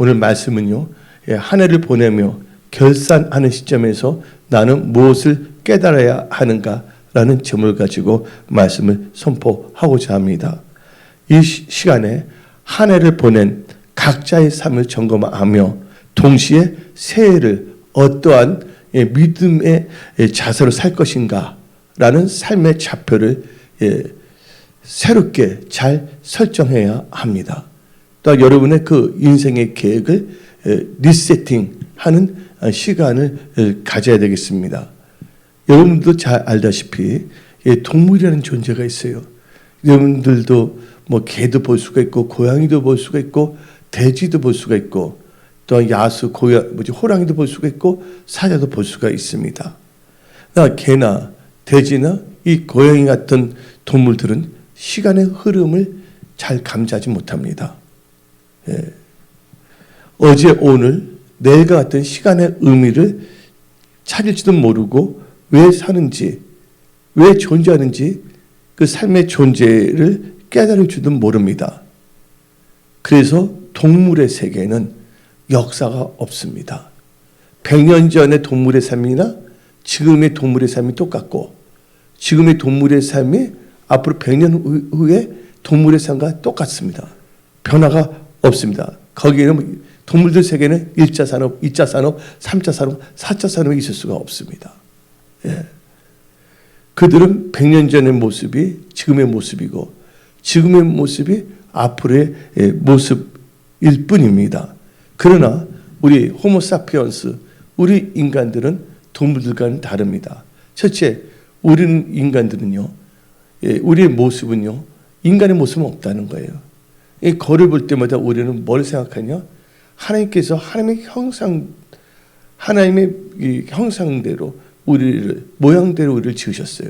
오늘 말씀은요, 한 해를 보내며 결산하는 시점에서 나는 무엇을 깨달아야 하는가라는 점을 가지고 말씀을 선포하고자 합니다. 이 시간에 한 해를 보낸 각자의 삶을 점검하며 동시에 새해를 어떠한 믿음의 자세로 살 것인가라는 삶의 좌표를 새롭게 잘 설정해야 합니다. 또 여러분의 그 인생의 계획을 리세팅하는 시간을 가져야 되겠습니다. 여러분도 잘 알다시피 동물이라는 존재가 있어요. 여러분들도 뭐 개도 볼 수가 있고 고양이도 볼 수가 있고 돼지도 볼 수가 있고 또 야수 호랑이도 볼 수가 있고 사자도 볼 수가 있습니다. 개나 돼지나 이 고양이 같은 동물들은 시간의 흐름을 잘 감지하지 못합니다. 어제 오늘 내일과 같은 시간의 의미를 찾을지도 모르고 왜 사는지 왜 존재하는지 그 삶의 존재를 깨달을 줄도 모릅니다. 그래서 동물의 세계는 역사가 없습니다. 100년 전의 동물의 삶이나 지금의 동물의 삶이 똑같고 지금의 동물의 삶이 앞으로 100년 후에 동물의 삶과 똑같습니다. 변화가 없습니다. 거기에는 동물들 세계는 1차 산업, 2차 산업, 3차 산업, 4차 산업이 있을 수가 없습니다. 그들은 100년 전의 모습이 지금의 모습이고 지금의 모습이 앞으로의 모습일 뿐입니다. 그러나 우리 호모사피언스, 우리 인간들은 동물들과는 다릅니다. 첫째, 우리는 인간들은요, 우리의 모습은요, 인간의 모습은 없다는 거예요. 이 거를 볼 때마다 우리는 뭘 생각하냐? 하나님께서 하나님의 이 형상대로 우리를, 모양대로 우리를 지으셨어요.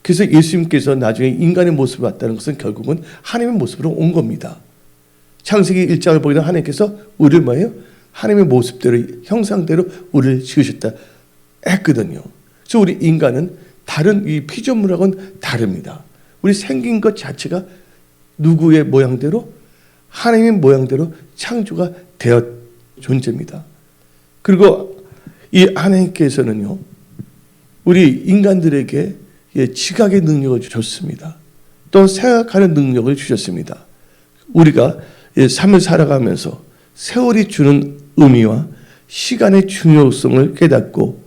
그래서 예수님께서 나중에 인간의 모습을 왔다는 것은 결국은 하나님의 모습으로 온 겁니다. 창세기 1장을 보게 되면 하나님께서 우리를 뭐예요? 하나님의 모습대로, 형상대로 우리를 지으셨다 했거든요. 그래서 우리 인간은 다른 이 피조물하고는 다릅니다. 우리 생긴 것 자체가 누구의 모양대로? 하나님의 모양대로 창조가 되어 존재입니다. 그리고 이 하나님께서는요, 우리 인간들에게 지각의 능력을 주셨습니다. 또 생각하는 능력을 주셨습니다. 우리가 삶을 살아가면서 세월이 주는 의미와 시간의 중요성을 깨닫고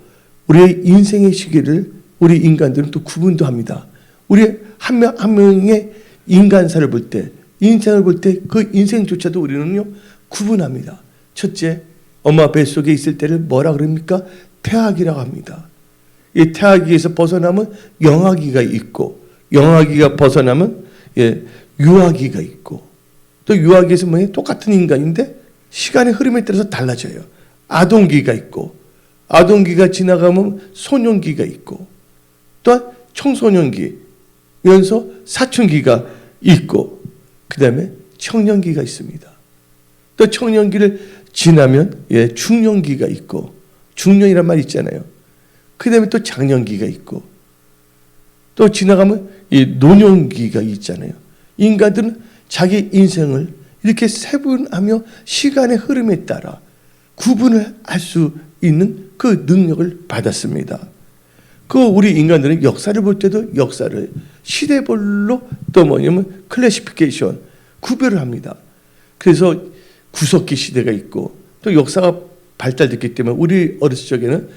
우리의 인생의 시기를 우리 인간들은 또 구분도 합니다. 우리 한 명 한 명의 인간사를 볼 때, 인생을 볼 때 그 인생조차도 우리는요 구분합니다. 첫째, 엄마 뱃속에 있을 때를 뭐라 그럽니까? 태아기라고 합니다. 이 태아기에서 벗어나면 영아기가 있고, 영아기가 벗어나면 유아기가 있고, 또 유아기에서 뭐예요? 똑같은 인간인데 시간의 흐름에 따라서 달라져요. 아동기가 있고, 아동기가 지나가면 소년기가 있고, 또 청소년기면서 사춘기가 있고, 그 다음에 청년기가 있습니다. 또 청년기를 지나면 중년기가 있고, 중년이란 말 있잖아요. 그 다음에 또 장년기가 있고, 또 지나가면 노년기가 있잖아요. 인간들은 자기 인생을 이렇게 세분하며 시간의 흐름에 따라 구분을 할 수 있는 그 능력을 받았습니다. 그 우리 인간들은 역사를 볼 때도 역사를 시대별로 또 뭐냐면 클래시피케이션, 구별을 합니다. 그래서 구석기 시대가 있고 또 역사가 발달됐기 때문에 우리 어렸을 적에는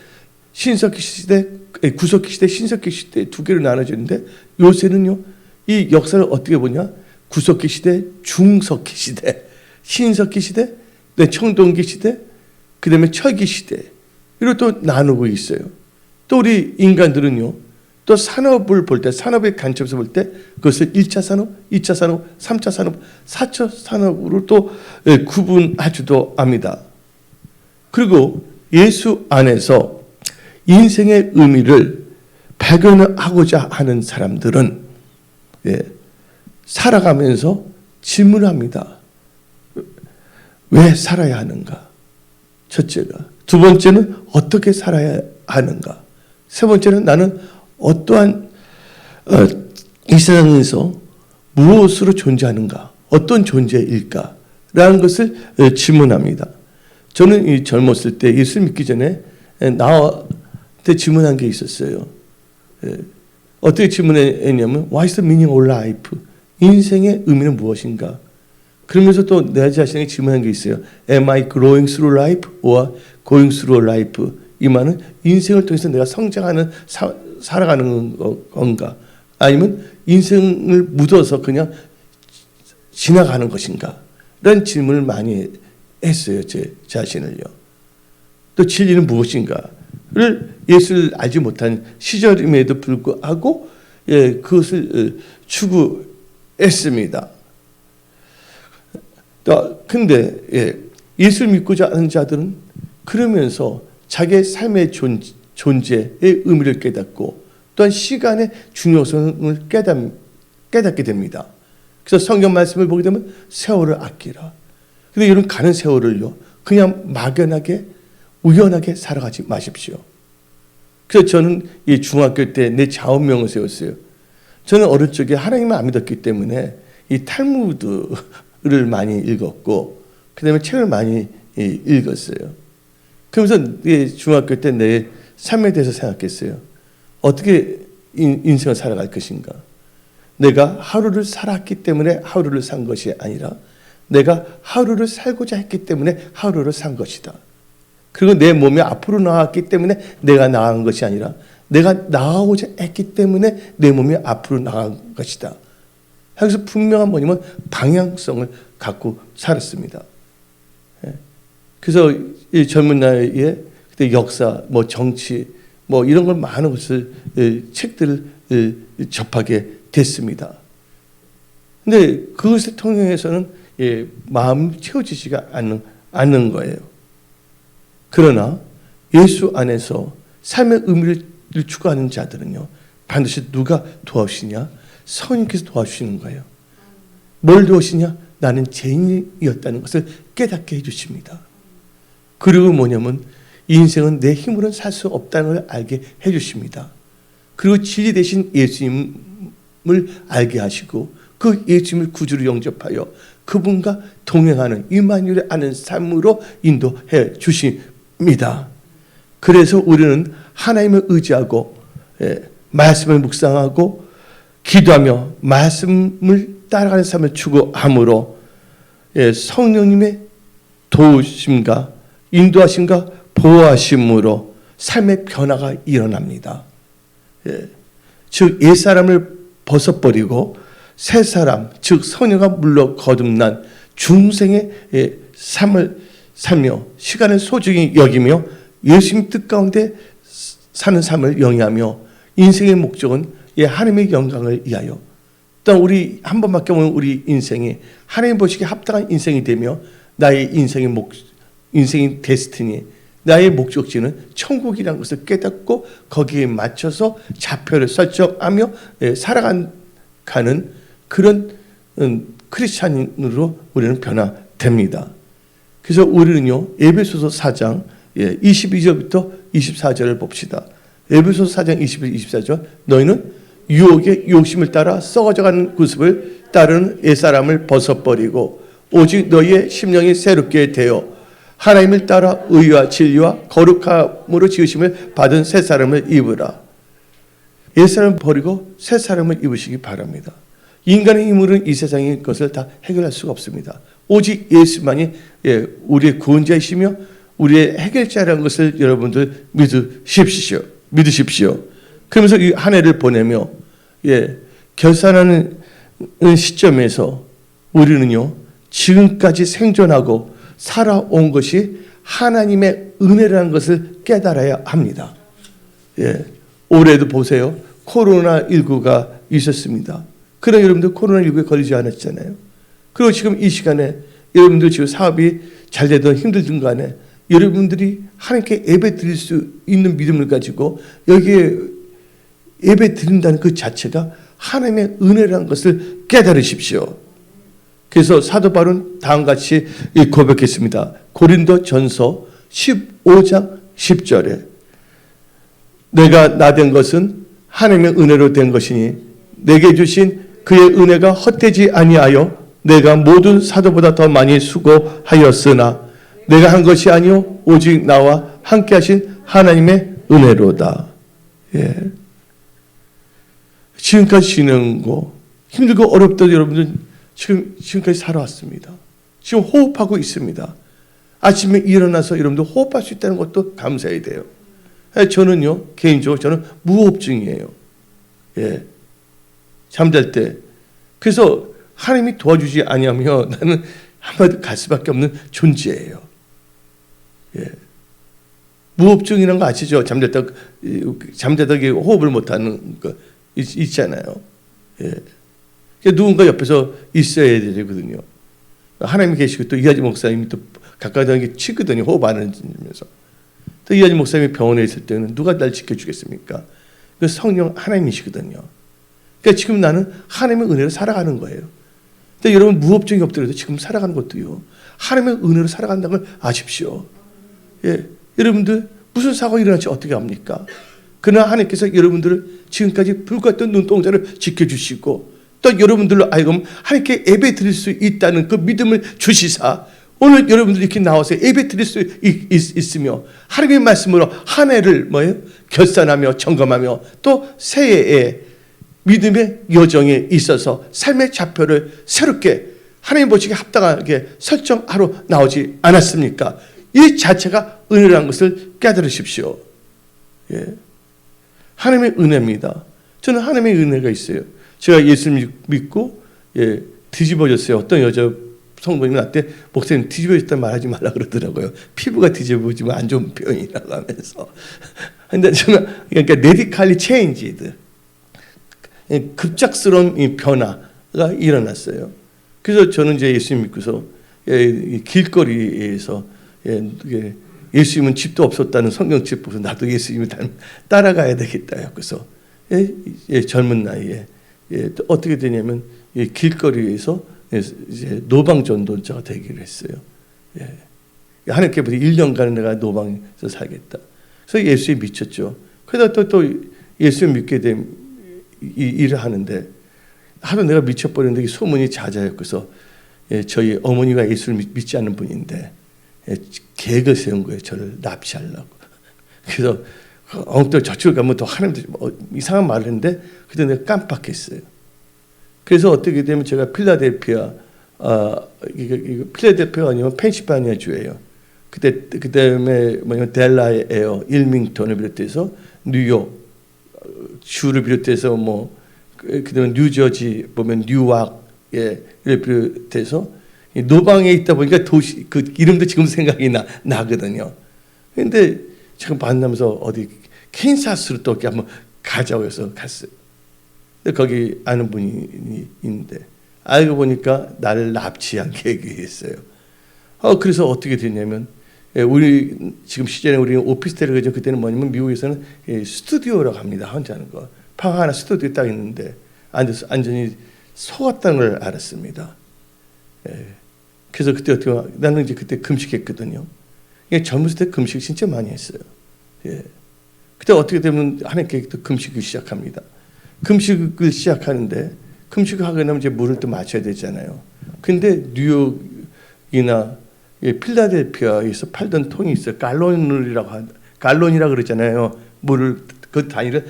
신석기 시대, 구석기 시대, 신석기 시대 두 개로 나눠지는데 요새는요 이 역사를 어떻게 보냐? 구석기 시대, 중석기 시대, 신석기 시대, 청동기 시대, 그 다음에 철기 시대 이렇게 또 나누고 있어요. 또 우리 인간들은요 또 산업을 볼 때, 산업의 관점에서 볼 때 그것을 1차 산업, 2차 산업, 3차 산업, 4차 산업으로 또 구분하지도 합니다. 그리고 예수 안에서 인생의 의미를 발견하고자 하는 사람들은 살아가면서 질문합니다. 왜 살아야 하는가? 첫째가. 두 번째는 어떻게 살아야 하는가? 세 번째는 나는 어떠한 이 세상에서 무엇으로 존재하는가? 어떤 존재일까? 라는 것을 질문합니다. 저는 이 젊었을 때 예수를 믿기 전에 나한테 질문한 게 있었어요. 어떻게 질문했냐면 What is the meaning of life? 인생의 의미는 무엇인가? 그러면서 또 내 자신에게 질문한 게 있어요. Am I growing through life or going through life? 이 말은 인생을 통해서 내가 성장하는 살아가는 건가? 아니면 인생을 묻어서 그냥 지나가는 것인가? 라는 질문을 많이 했어요. 제 자신을요. 또 진리는 무엇인가를 예수를 알지 못한 시절임에도 불구하고 그것을 추구했습니다. 근데 예수를 믿고자 하는 자들은 그러면서 자기의 삶의 존재의 의미를 깨닫고 또한 시간의 중요성을 깨닫게 됩니다. 그래서 성경 말씀을 보게 되면 세월을 아끼라. 근데 이런 가는 세월을요, 그냥 막연하게 우연하게 살아가지 마십시오. 그래서 저는 이 중학교 때 내 좌우명을 세웠어요. 저는 어릴 적에 하나님을 안 믿었기 때문에 이 탈무드를 많이 읽었고, 그 다음에 책을 많이 읽었어요. 그러면서 중학교 때 내 삶에 대해서 생각했어요. 어떻게 인생을 살아갈 것인가? 내가 하루를 살았기 때문에 하루를 산 것이 아니라 내가 하루를 살고자 했기 때문에 하루를 산 것이다. 그리고 내 몸이 앞으로 나아갔기 때문에 내가 나아간 것이 아니라 내가 나아가고자 했기 때문에 내 몸이 앞으로 나아간 것이다. 그래서 분명한 뭐냐면 방향성을 갖고 살았습니다. 그래서 이 젊은 나이에 그때 역사, 뭐 정치, 뭐 이런 걸 많은 것을 책들을 접하게 됐습니다. 근데 그것을 통해서는 마음이 채워지지가 않는 거예요. 그러나 예수 안에서 삶의 의미를 추구하는 자들은요, 반드시 누가 도와주시냐? 성령께서 도와주시는 거예요. 뭘 도와주시냐? 나는 죄인이었다는 것을 깨닫게 해주십니다. 그리고 뭐냐면 인생은 내 힘으로는 살 수 없다는 걸 알게 해주십니다. 그리고 진리 되신 예수님을 알게 하시고 그 예수님을 구주로 영접하여 그분과 동행하는 임마누엘을 아는 삶으로 인도해 주십니다. 그래서 우리는 하나님을 의지하고 말씀을 묵상하고 기도하며 말씀을 따라가는 삶을 추구함으로 성령님의 도우심과 인도하심과 보호하심으로 삶의 변화가 일어납니다. 즉 옛사람을 벗어버리고 새사람, 즉 성령과 물러 거듭난 중생의 삶을 살며 시간을 소중히 여기며 예수님 뜻 가운데 사는 삶을 영위하며 인생의 목적은 하나님의 영광을 위하여, 또 우리 한 번밖에 없는 우리 인생이 하나님 보시기에 합당한 인생이 되며 나의 인생의 데스티니, 나의 목적지는 천국이라는 것을 깨닫고 거기에 맞춰서 좌표를 설정하며 살아가는 그런 크리스찬으로 우리는 변화됩니다. 그래서 우리는요, 에베소서 4장 22절부터 24절을 봅시다. 에베소서 4장 22, 24절, 너희는 유혹의 욕심을 따라 썩어져가는 구습을 따르는 옛사람을 벗어버리고 오직 너희의 심령이 새롭게 되어 하나님을 따라 의와 진리와 거룩함으로 지으심을 받은 새 사람을 입으라. 옛사람을 버리고 새 사람을 입으시기 바랍니다. 인간의 힘으로는 이 세상의 것을 다 해결할 수가 없습니다. 오직 예수만이 우리의 구원자이시며 우리의 해결자라는 것을 여러분들 믿으십시오. 그러면서 이 한 해를 보내며 결산하는 시점에서 우리는요, 지금까지 생존하고 살아온 것이 하나님의 은혜라는 것을 깨달아야 합니다. 올해도 보세요. 코로나19가 있었습니다. 그러나 여러분들 코로나19에 걸리지 않았잖아요. 그리고 지금 이 시간에 여러분들 지금 사업이 잘 되든 힘들든 간에 여러분들이 하나님께 예배 드릴 수 있는 믿음을 가지고 여기에 예배 드린다는 그 자체가 하나님의 은혜라는 것을 깨달으십시오. 그래서 사도 바울은 다음같이 고백했습니다. 고린도 전서 15장 10절에 내가 나된 것은 하나님의 은혜로 된 것이니 내게 주신 그의 은혜가 헛되지 아니하여 내가 모든 사도보다 더 많이 수고하였으나 내가 한 것이 아니요 오직 나와 함께 하신 하나님의 은혜로다. 예. 지금까지 지내고 힘들고 어렵던 여러분들 지금까지 살아왔습니다. 지금 호흡하고 있습니다. 아침에 일어나서 여러분들 호흡할 수 있다는 것도 감사해야 돼요. 저는요 개인적으로 저는 무호흡증이에요. 예. 잠잘 때. 그래서 하나님이 도와주지 아니하면 나는 한마디 갈 수밖에 없는 존재예요. 예. 무호흡증이라는 거 아시죠? 잠자다 호흡을 못하는 거 있잖아요. 예. 누군가 옆에서 있어야 되거든요. 하나님이 계시고 또 이하지 목사님이 또 가까이 다니게 치거든요. 호흡 안 하면서. 또 이하지 목사님이 병원에 있을 때는 누가 날 지켜주겠습니까? 그 성령 하나님이시거든요. 그러니까 지금 나는 하나님의 은혜로 살아가는 거예요. 근데 여러분 무호흡증이 없더라도 지금 살아가는 것도요. 하나님의 은혜로 살아간다는 걸 아십시오. 예, 여러분들 무슨 사고가 일어날지 어떻게 합니까? 그러나 하나님께서 여러분들을 지금까지 불같은 눈동자를 지켜주시고 또 여러분들로 하여금 하나님께 예배 드릴 수 있다는 그 믿음을 주시사 오늘 여러분들이 이렇게 나와서 예배 드릴 수 있으며 하나님의 말씀으로 한 해를 결산하며 점검하며 또 새해에 믿음의 여정에 있어서 삶의 좌표를 새롭게 하나님 보시기에 합당하게 설정하러 나오지 않았습니까? 이 자체가 은혜라는 것을 깨달으십시오. 예. 하나님의 은혜입니다. 저는 하나님의 은혜가 있어요. 제가 예수를 믿고 뒤집어졌어요. 어떤 여자 성도님이 나한테 목사님 뒤집어졌다 말하지 말라 그러더라고요. 피부가 뒤집어지면 안 좋은 표현이라고 하면서. 근데 저는 그러니까 radically changed. 급작스러운 이 변화가 일어났어요. 그래서 저는 이제 예수 믿고서 길거리에서 예수님은 집도 없었다는 성경책 보고서 나도 예수님을 따라가야 되겠다. 그래서 젊은 나이에 또 어떻게 되냐면 길거리에서 이제 노방전도자가 되기로 했어요. 하나님께 보니 1년간 내가 노방에서 살겠다. 그래서 예수에 미쳤죠. 그러다 또 예수 믿게 된 일을 하는데 하도 내가 미쳐버렸는데 소문이 자자해요. 그래서 저희 어머니가 예수를 믿지 않는 분인데 계획을 세운 거예요. 저를 납치하려고. 그래서 엉뚱 저쪽에 가면 또 하나님들 이상한 말을 했는데 그때 내가 깜빡했어요. 그래서 어떻게 되면 제가 필라델피아가 아니면 펜실바니아 주예요. 그다음에 델라웨어, 일밍턴을 비롯해서 뉴욕 주를 비롯해서 그다음에 뉴저지 보면 뉴왁을 비롯해서 노방에 있다 보니까 도시 그 이름도 지금 생각이 나거든요. 그런데 지금 만나면서 어디 캔사스로 또 이렇게 한번 가자고 해서 갔어요. 근데 거기 아는 분이 있는데 알고 보니까 나를 납치한 계획이었어요. 그래서 어떻게 됐냐면 우리 지금 시절에 우리는 오피스텔을 가지고 그때는 뭐냐면 미국에서는 스튜디오라고 합니다. 혼자 하는 거. 방 하나 스튜디오 딱 있는데 앉아서 완전히 속았다는 걸 알았습니다. 그래서 그때 어떻게 나는 이제 그때 금식했거든요. 젊었을 때 금식 진짜 많이 했어요. 그때 어떻게 되면 하나님께 또 금식을 시작합니다. 금식을 시작하는데 금식을 하게 되면 이제 물을 또 마셔야 되잖아요. 근데 뉴욕이나 필라델피아에서 팔던 통이 있어요. 갈론이라고 그러잖아요. 물을 그 단위를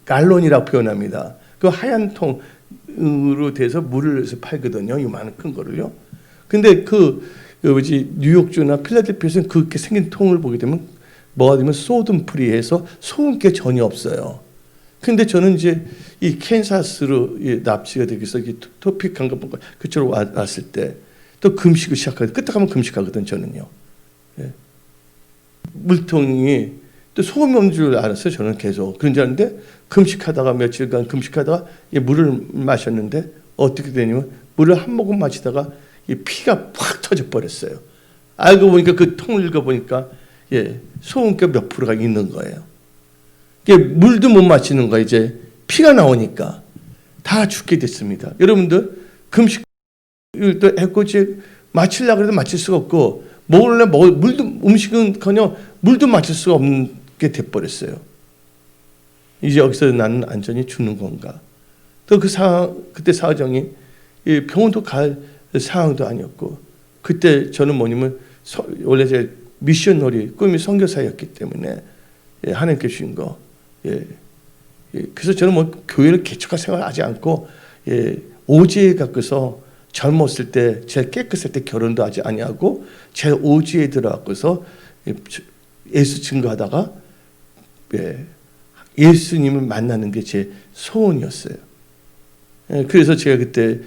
갈론이라고 표현합니다. 그 하얀 통으로 돼서 물을 팔거든요. 이만한 큰 거를요. 근데 뉴욕주나 필라델피아에서는 그렇게 생긴 통을 보게 되면 뭐가 되면 소든 프리해서 소은 게 전혀 없어요. 근데 저는 이제 이 캔사스로 납치가 되기 위해서 토픽한가 뭔가 그쪽으로 왔을 때 또 금식을 시작하거든요. 끄떡 하면 금식하거든 저는요. 물통이 또 소금이 없는 줄 알았어요. 저는 계속 그런 줄 알았는데 금식하다가 며칠간 금식하다가 물을 마셨는데 어떻게 되냐면 물을 한 모금 마시다가 피가 팍 터져 버렸어요. 알고 보니까 그 통을 읽어보니까 소금가 몇 프로가 있는 거예요. 물도 못 마시는 거예요. 이제 피가 나오니까 다 죽게 됐습니다. 여러분들 금식을 또 했고 마치려고 해도 마칠 수가 없고 물도 음식은커녕 물도 마칠 수가 없게 돼버렸어요. 이제 여기서 나는 안전히 죽는 건가? 또 그때 사정이 병원도 갈 상황도 아니었고, 그때 저는 뭐냐면 원래 제 미셔너리 꿈이 선교사였기 때문에 하나님께 주신 거. 그래서 저는 뭐 교회를 개척할 생각을 하지 않고 오지에 갖고서 젊었을 때, 제일 깨끗할 때 결혼도 하지 아니하고 제 오지에 들어가서 예수 증거하다가 예수님을 만나는 게 제 소원이었어요. 그래서 제가 그때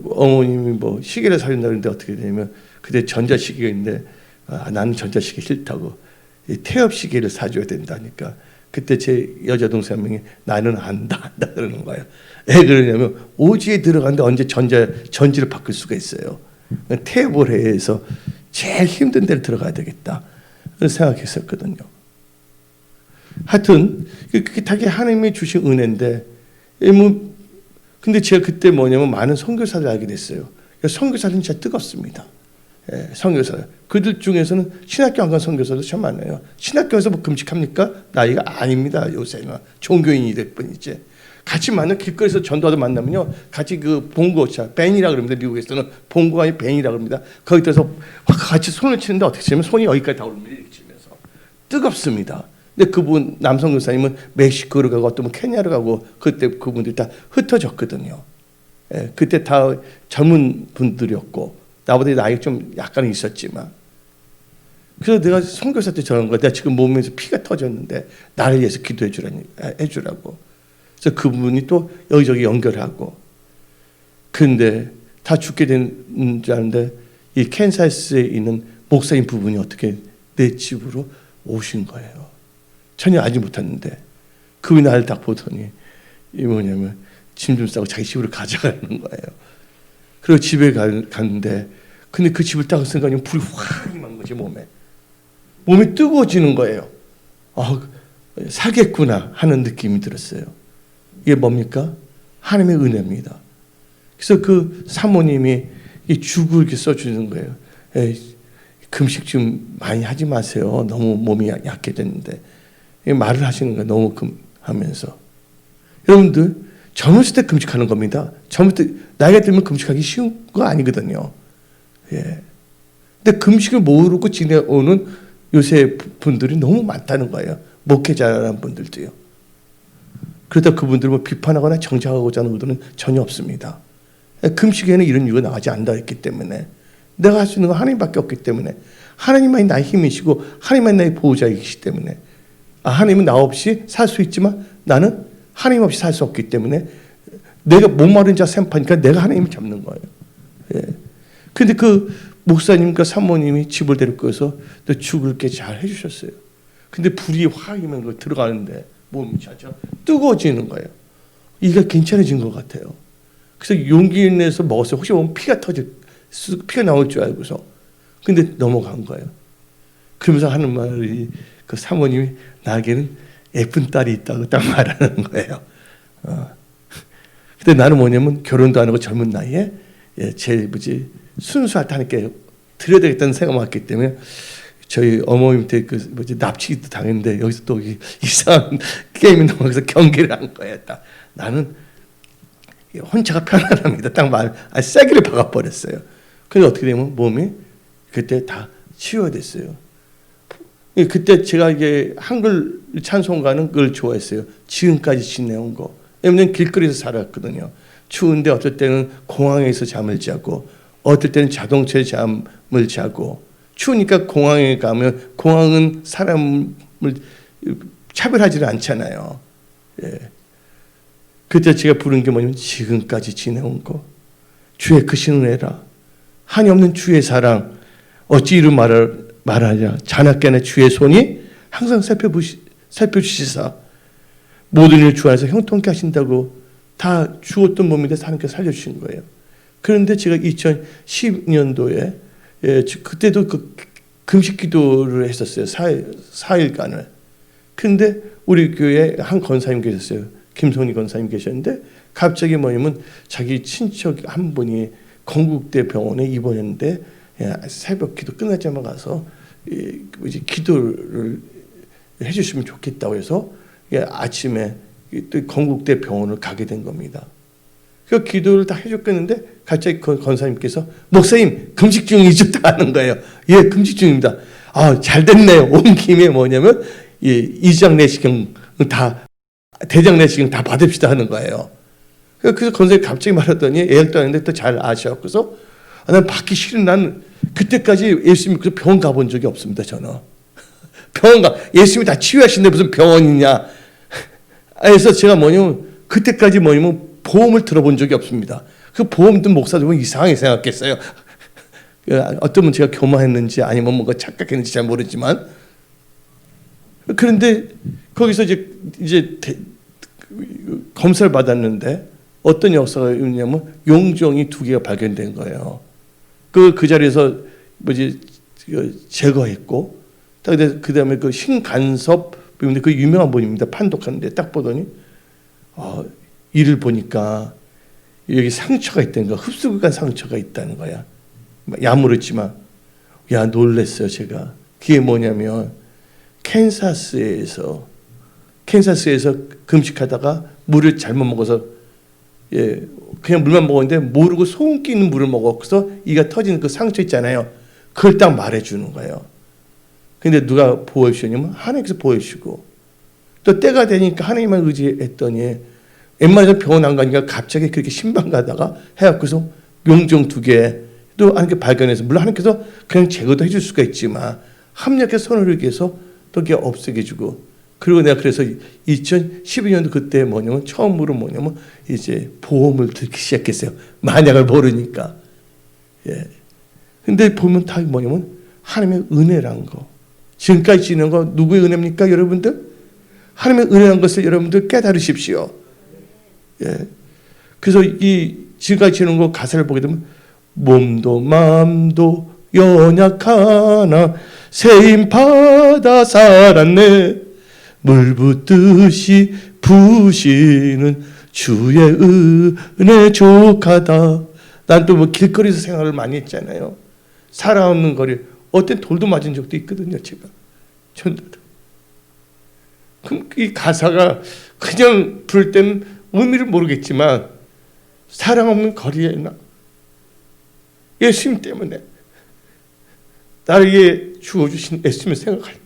어머님이 뭐 시계를 사준다 그랬는데 어떻게 되냐면, 그때 전자시계가 있는데 나는 전자시계 싫다고 태엽 시계를 사줘야 된다니까, 그때 제 여자 동생 한 명이 나는 안다 그러는 거예요. 왜 그러냐면 오지에 들어갔는데 언제 전지를 바꿀 수가 있어요. 태엽을 해서 제일 힘든 데를 들어가야 되겠다 생각했었거든요. 하여튼 그게 다 하나님이 주신 은혜인데, 근데 제가 그때 뭐냐면 많은 선교사를 알게 됐어요. 선교사는 진짜 뜨겁습니다. 선교사. 그들 중에서는 신학교 안 간 선교사도 참 많아요. 신학교에서 뭐 금식합니까? 나이가 아닙니다. 요새는 종교인이 될 뿐이지. 같이 만나 길거리에서 전도하다 만나면요, 같이 그 봉고차 밴이라 그럽니다. 미국에서는 봉고가 아니라 밴이라 그럽니다. 거기 떠서 같이 손을 치는데 어떻게 치면 손이 여기까지 다 오릅니다. 이렇게 치면서 뜨겁습니다. 근데 그분 남성 교사님은 멕시코로 가고 어떤 케냐로 가고, 그때 그분들이 다 흩어졌거든요. 그때 다 젊은 분들이었고 나보다 나이가 좀 약간 있었지만, 그래서 내가 선교사 때 저런 거, 내가 지금 몸에서 피가 터졌는데 나를 위해서 기도해 주라고. 그래서 그분이 또 여기저기 연결하고, 근데 다 죽게 된 줄 아는데 이 캔사스에 있는 목사님 부분이 어떻게 내 집으로 오신 거예요. 전혀 알지 못했는데 그분이 나를 딱 보더니 이 뭐냐면 짐 좀 싸고 자기 집으로 가져가는 거예요. 그리고 집에 갔는데, 근데 그 집을 딱 생각하면 불이 확 임한 거지. 몸이 뜨거워지는 거예요. 살겠구나 하는 느낌이 들었어요. 이게 뭡니까? 하나님의 은혜입니다. 그래서 그 사모님이 이 죽을 이렇게 써주는 거예요. 금식 좀 많이 하지 마세요. 너무 몸이 약해졌는데. 말을 하시는 거예요. 너무 하면서. 여러분들 젊었을 때 금식하는 겁니다. 젊을 때 나이가 들면 금식하기 쉬운 거 아니거든요. 근데 금식을 모르고 지내오는 요새 분들이 너무 많다는 거예요. 목회자라는 분들도요. 그러다 그분들 뭐 비판하거나 정죄하고자 하는 의도는 전혀 없습니다. 금식에는 이런 이유가 나가지 않는다 했기 때문에, 내가 할 수 있는 건 하나님밖에 없기 때문에, 하나님만이 나의 힘이시고 하나님만이 나의 보호자이시기 때문에, 하나님은 나 없이 살 수 있지만 나는 하나님 없이 살 수 없기 때문에, 내가 목마른 자 샘파니까 내가 하나님을 잡는 거예요. 근데 그 목사님과 사모님이 집을 데리고 와서 또 죽을 게 잘 해주셨어요. 근데 불이 확 이면 들어가는데 몸이 자자 뜨거워지는 거예요. 이게 괜찮아진 것 같아요. 그래서 용기 내서 먹었어요. 혹시 보면 피가 나올 줄 알고서. 근데 넘어간 거예요. 그러면서 하는 말이, 그 사모님이 나에게는 예쁜 딸이 있다고 딱 말하는 거예요. 근데 나는 뭐냐면 결혼도 안 하고 젊은 나이에 제일 순수할 때 하나님께 드려야 되겠다는 생각만 했기 때문에, 저희 어머님한테 납치도 당했는데 여기서 또 이상한 게임이 넘어가서 경계를 한 거예요. 딱 나는 혼자가 편안합니다. 딱 세게를 박아버렸어요. 그래서 어떻게 되면 몸이 그때 다 치유됐어요. 그때 제가 이게 한글 찬송가는 걸 좋아했어요. 지금까지 지내온 거. 왜냐면 길거리에서 살았거든요. 추운데 어떨 때는 공항에서 잠을 자고, 어떨 때는 자동차에 잠을 자고, 추우니까 공항에 가면 공항은 사람을 차별하지는 않잖아요. 그때 제가 부른 게 뭐냐면 지금까지 지내온 거, 주의 크신 은혜라, 한이 없는 주의 사랑, 어찌 이루 말하냐, 자나깨나 주의 손이 항상 살펴주시사 모든 일 주 안에서 형통케 하신다고 다 죽었던 몸인데 하나님께서 살려주신 거예요. 그런데 제가 2010년도에 그때도 그 금식 기도를 했었어요. 4일간을. 근데 우리 교회에 한 권사님 계셨어요. 김선희 권사님 계셨는데 갑자기 뭐냐면 자기 친척 한 분이 건국대 병원에 입원했는데 새벽 기도 끝나자마자 가서 이제 기도를 해주시면 좋겠다고 해서 아침에 또 건국대 병원을 가게 된 겁니다. 그 기도를 다 해줬겠는데 갑자기 권사님께서 목사님 금식 중이죠 하는 거예요. 예, 금식 중입니다. 아, 잘 됐네요. 온 김에 뭐냐면 이장 내시경 다 대장 내시경 다 받읍시다 하는 거예요. 그래서 권사님 갑자기 말하더니 예약도 안 했는데 또 잘 아셔갖고서 난 받기 싫은 난 그때까지 예수님 그 병원 가본 적이 없습니다. 저는 예수님이 다 치유하신데 무슨 병원이냐. 그래서 제가 뭐냐면 그때까지 뭐냐면 보험을 들어본 적이 없습니다. 그 보험도 목사들 보면 이상하게 생각했어요. 어떤 분 제가 교만했는지 아니면 뭔가 착각했는지 잘 모르지만 그런데 거기서 이제 검사를 받았는데 어떤 역사가 있냐면 용종이 2개가 발견된 거예요. 그 자리에서 제거했고 그다음에 그 신간섭 그 유명한 분입니다. 판독하는데 딱 보더니 이를 보니까 여기 상처가 있다는 거야. 흡수구간 상처가 있다는 거야. 야무르지만 놀랬어요 제가. 그게 뭐냐면 캔사스에서 금식하다가 물을 잘못 먹어서 그냥 물만 먹었는데 모르고 소금 끼는 물을 먹어서 이가 터지는 그 상처 있잖아요. 그걸 딱 말해주는 거예요. 근데 누가 보호해 주셨냐면 하나님께서 보호해 주시고 또 때가 되니까 하나님만 의지했더니 웬만해서 병원 안 가니까 갑자기 그렇게 신방 가다가 해갖고서 용종 2개 또 하나님께 발견해서 물론 하나님께서 그냥 제거도 해줄 수가 있지만 합력해서 손을 이렇게 해서 또 그게 없애게 주고 그리고 내가 그래서 2012년도 그때 뭐냐면 처음으로 뭐냐면 이제 보험을 듣기 시작했어요. 만약을 모르니까. 예. 근데 보면 다 뭐냐면 하나님의 은혜란 거. 지금까지 지는 거 누구의 은혜입니까, 여러분들? 하나님의 은혜란 것을 여러분들 깨달으십시오. 예. 그래서 이 지금까지 지는 거 가사를 보게 되면 몸도 마음도 연약하나 세임 받아 살았네. 물 붓듯이 부시는 주의 은혜 족하다. 난 또 뭐 길거리에서 생활을 많이 했잖아요. 사람 없는 거리 어떤 돌도 맞은 적도 있거든요. 제가 그럼 이 가사가 그냥 부를 때는 의미를 모르겠지만 사랑 없는 거리에 나 예수님 때문에 나에게 주어주신 예수님을 생각할 때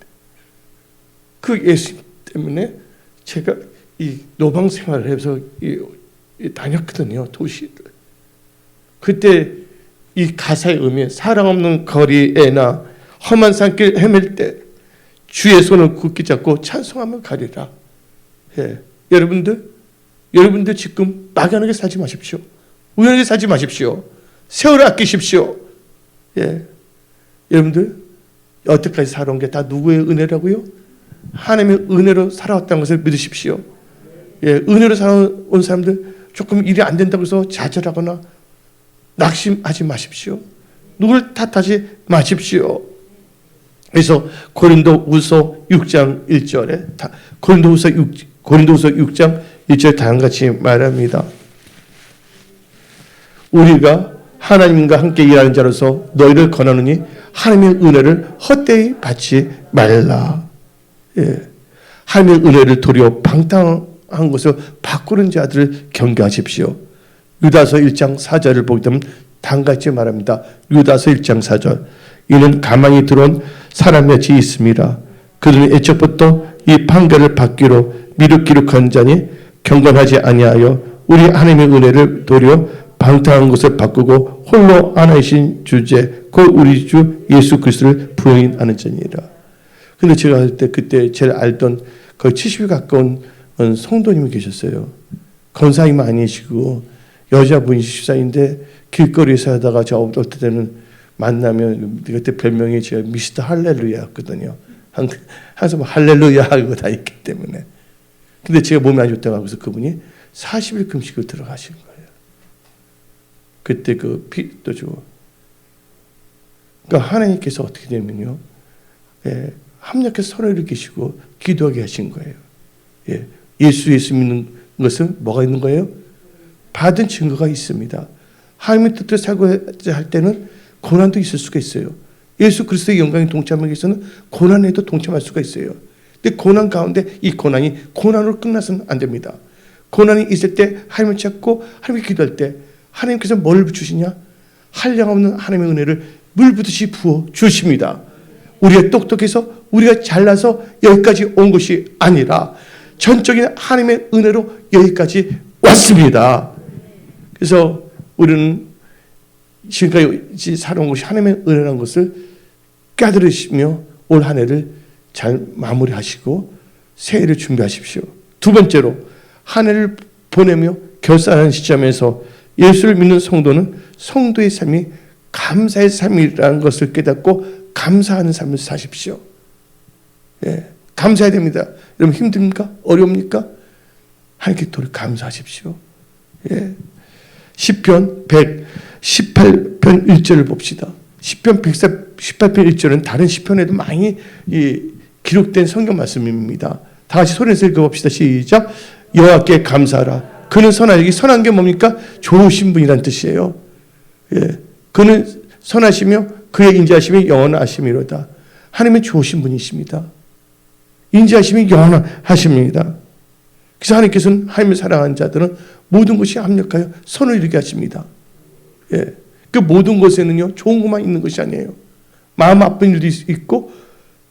그 예수님 때문에 제가 이 노방 생활을 해서 다녔거든요. 도시를. 그때 이 가사의 의미 사랑 없는 거리에나 험한 산길 헤맬 때 주의 손을 굳게 잡고 찬송하며 가리라. 예. 여러분들 지금 막연하게 살지 마십시오. 우연하게 살지 마십시오. 세월을 아끼십시오. 예. 여러분들 여태까지 살아온 게 다 누구의 은혜라고요? 하나님의 은혜로 살아왔다는 것을 믿으십시오. 예, 은혜로 살아온 사람들 조금 일이 안 된다고 해서 좌절하거나 낙심하지 마십시오. 누굴 탓하지 마십시오. 그래서 고린도후서 6장 1절에 고린도후서 6장 1절 다음같이 말합니다. 우리가 하나님과 함께 일하는 자로서 너희를 권하노니 하나님의 은혜를 헛되이 받지 말라. 예. 하나님의 은혜를 도리어 방탕한 것을 바꾸는 자들을 경계하십시오. 유다서 1장 4절을 보게 되면 다음같이 말합니다. 유다서 1장 4절 이는 가만히 들어온 사람같이 있습니다. 그들은 애초부터 이 판결을 받기로 미륵 기록한 자니 경건하지 아니하여 우리 하나님의 은혜를 도리어 방탕한 것을 바꾸고 홀로 하나이신 주제 곧 우리 주 예수 그리스도를 부인하는 자니라. 근데 제가 할 때 그때 제가 알던 거의 70이 가까운 성도님이 계셨어요. 권사님 아니시고 여자분이 집사인데 길거리에서 하다가 저 어떨 때는 만나면 그때 별명이 제가 미스터 할렐루야였거든요. 항상 할렐루야 하고 다녔기 때문에. 근데 제가 몸이 안 좋다고 하고서 그분이 40일 금식을 들어가신 거예요. 그때 그 피도 주고. 그러니까 하나님께서 어떻게 되면요. 예, 합력해서 서로를 계시고 기도하게 하신 거예요. 예, 예수 믿는 것은 뭐가 있는 거예요? 받은 증거가 있습니다. 하나님의 뜻대로 살고 할 때는 고난도 있을 수가 있어요. 예수 그리스도의 영광에 동참하기 위해서는 고난에도 동참할 수가 있어요. 근데 고난 가운데 이 고난이 고난으로 끝나서는 안 됩니다. 고난이 있을 때 하나님을 찾고 하나님께 기도할 때 하나님께서 뭘 주시냐? 한량 없는 하나님의 은혜를 물붓듯이 부어 주십니다. 우리가 똑똑해서 우리가 잘나서 여기까지 온 것이 아니라 전적인 하나님의 은혜로 여기까지 왔습니다. 그래서 우리는 지금까지 살아온 것이 하나님의 은혜라는 것을 깨달으시며 올 한 해를 잘 마무리하시고 새해를 준비하십시오. 두 번째로 한 해를 보내며 결산하는 시점에서 예수를 믿는 성도는 성도의 삶이 감사의 삶이라는 것을 깨닫고 감사하는 삶을 사십시오. 예, 감사해야 됩니다. 여러분 힘듭니까? 어려웁니까? 하나님께 도리어 감사하십시오. 예. 시편 118편 1절을 봅시다. 시편 118편 1절은 다른 시편에도 많이 기록된 성경 말씀입니다. 다 같이 소리내서 읽어봅시다. 시작. 여호와께 감사하라. 그는 선하시. 이 선한 게 뭡니까? 좋으신 분이란 뜻이에요. 예. 그는 선하시며 그의 인자하심이 영원하심이로다. 하나님은 좋으신 분이십니다. 인자하심이 영원하십니다. 그래서 하나님께서는 하나님을 사랑하는 자들은 모든 것이 합력하여 선을 이루게 하십니다. 예. 그 모든 것에는요, 좋은 것만 있는 것이 아니에요. 마음 아픈 일도 있고,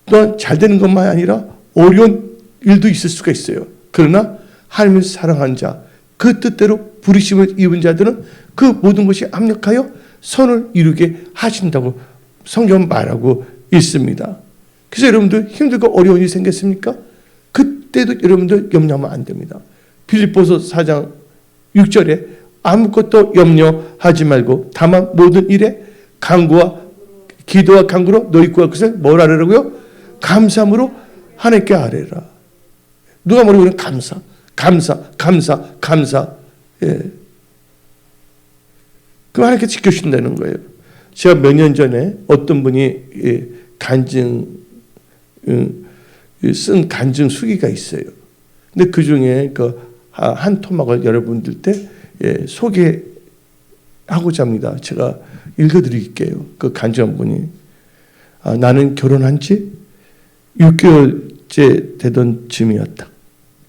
또한 잘 되는 것만 아니라 어려운 일도 있을 수가 있어요. 그러나 하나님을 사랑하는 자, 그 뜻대로 부르심을 입은 자들은 그 모든 것이 합력하여 선을 이루게 하신다고 성경은 말하고 있습니다. 그래서 여러분들 힘들고 어려운 일이 생겼습니까? 그때도 여러분들 염려하면 안 됩니다. 빌립보서 4장 6절에 아무것도 염려하지 말고 다만 모든 일에 간구와 기도와 간구로 너희 구할 것을 뭘 하라고요? 감사함으로 하나님께 아뢰라. 누가 뭐라고 그러면 감사. 예. 그럼 하나님께 지켜주신다는 거예요. 제가 몇 년 전에 어떤 분이 쓴 간증 수기가 있어요. 근데 그 중에 한 토막을 여러분들 때 소개하고자 합니다. 제가 읽어드릴게요. 그 간증분이 나는 결혼한 지 6개월째 되던 즈음이었다.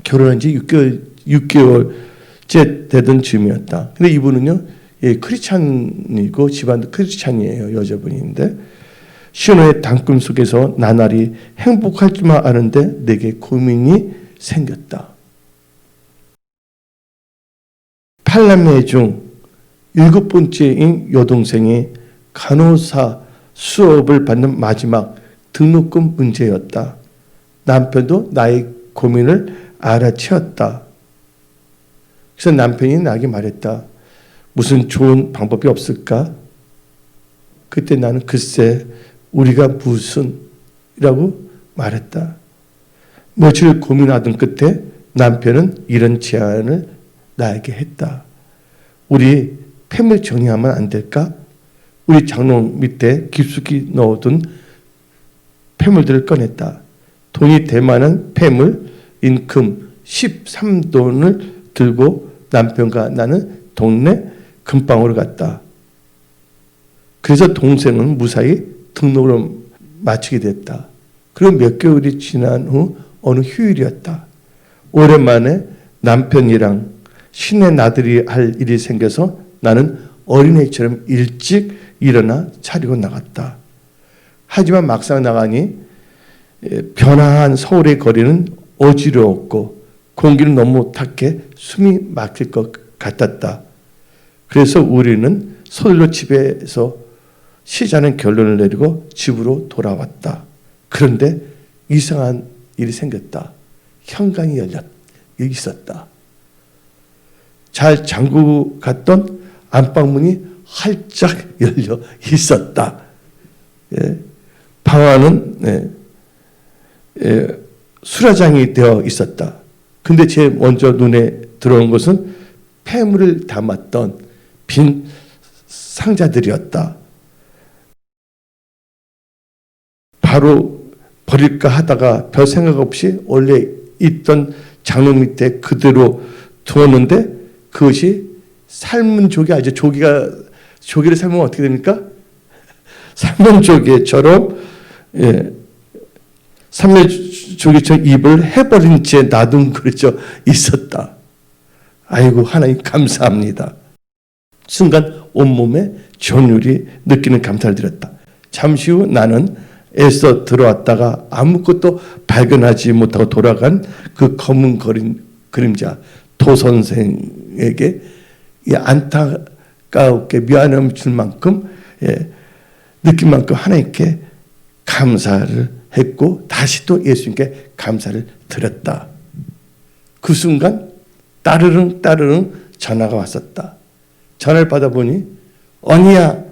결혼한 지 6개월째 되던 즈음이었다. 근데 이분은요, 크리스찬이고 집안도 크리스찬이에요. 여자분인데 신혼의 단꿈 속에서 나날이 행복할 줄만 아는데 내게 고민이 생겼다. 8남매 중 7번째인 여동생이 간호사 수업을 받는 마지막 등록금 문제였다. 남편도 나의 고민을 알아채었다. 그래서 남편이 나에게 말했다. 무슨 좋은 방법이 없을까? 그때 나는 글쎄 우리가 무슨이라고 말했다. 며칠 고민하던 끝에 남편은 이런 제안을 나에게 했다. 우리 폐물 정리하면 안 될까? 우리 장롱 밑에 깊숙이 넣어둔 폐물들을 꺼냈다. 돈이 대만한 폐물인 금 13돈을 들고 남편과 나는 동네 금방으로 갔다. 그래서 동생은 무사히 등록을 마치게 됐다. 그리고 몇 개월이 지난 후 어느 휴일이었다. 오랜만에 남편이랑 신의 나들이 할 일이 생겨서 나는 어린애처럼 일찍 일어나 차리고 나갔다. 하지만 막상 나가니 변화한 서울의 거리는 어지러웠고 공기는 너무 탁해 숨이 막힐 것 같았다. 그래서 우리는 서둘러 집에서 쉬자는 결론을 내리고 집으로 돌아왔다. 그런데 이상한 일이 생겼다. 현관이 있었다. 잘 잠그고 갔던 안방문이 활짝 열려 있었다. 예. 방 안은 수라장이 되어 있었다. 근데 제일 먼저 눈에 들어온 것은 폐물을 담았던 빈 상자들이었다. 바로 버릴까 하다가 별 생각 없이 원래 있던 장롱 밑에 그대로 두었는데 그것이 삶은 조개 아주 조개를 삶으면 어떻게 됩니까? 삶은 조개처럼 삶은 조개처럼 입을 해버린 채 놔둔 그릇져 있었다. 아이고 하나님 감사합니다. 순간 온몸에 전율이 느끼는 감사를 드렸다. 잠시 후 나는 애써 들어왔다가 아무것도 발견하지 못하고 돌아간 그 검은 그림자 도 선생에게 안타깝게 미안함을 줄 만큼 느낀 만큼 하나님께 감사를 했고 다시 또 예수님께 감사를 드렸다. 그 순간 따르릉 전화가 왔었다. 전화를 받아보니 언니야,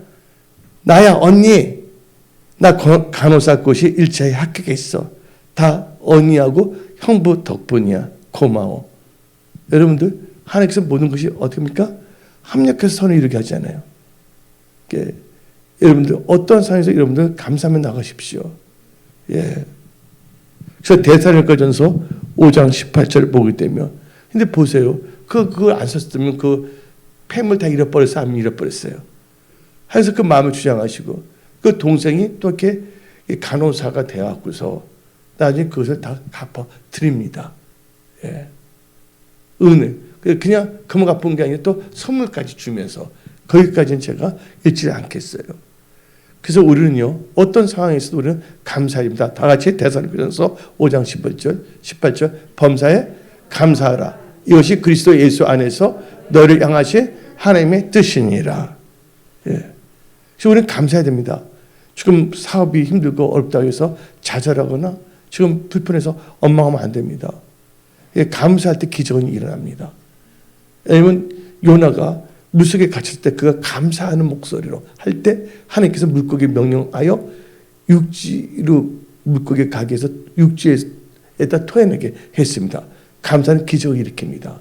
나야 언니. 나 간호사 꽃이 일차에 합격해 있어. 다 언니하고 형부 덕분이야. 고마워. 여러분들 하나님께서 모든 것이 어떻게 합니까? 합력해서 선을 이루게 하잖아요. 여러분들 어떤 상황에서 여러분들 감사하며 나가십시오. 예. 그래서 데살로니가전서 5장 18절을 보게 되면 근데 보세요. 그걸 안 썼으면 그 폐물 다 잃어버려서 안 잃어버렸어요. 그래서 그 마음을 주장하시고 그 동생이 또 이렇게 간호사가 되어갖고서 나중에 그것을 다 갚아 드립니다. 예. 은혜. 그냥 그만 갚은 게 아니라 또 선물까지 주면서 거기까지는 제가 잊지 않겠어요. 그래서 우리는요, 어떤 상황에서도 우리는 감사합니다. 다 같이 데살로니가전서 5장 18절 범사에 감사하라. 이것이 그리스도 예수 안에서 너를 향하신 하나님의 뜻이니라. 예. 그래서 우리는 감사해야 됩니다. 지금 사업이 힘들고 어렵다고 해서 좌절하거나 지금 불편해서 원망하면 안 됩니다. 예, 감사할 때 기적은 일어납니다. 왜냐하면 요나가 물속에 갇혔을 때 그가 감사하는 목소리로 할 때 하나님께서 물고기 명령하여 육지로 물고기 가게 해서 육지에다 토해내게 했습니다. 감사는 기적을 일으킵니다.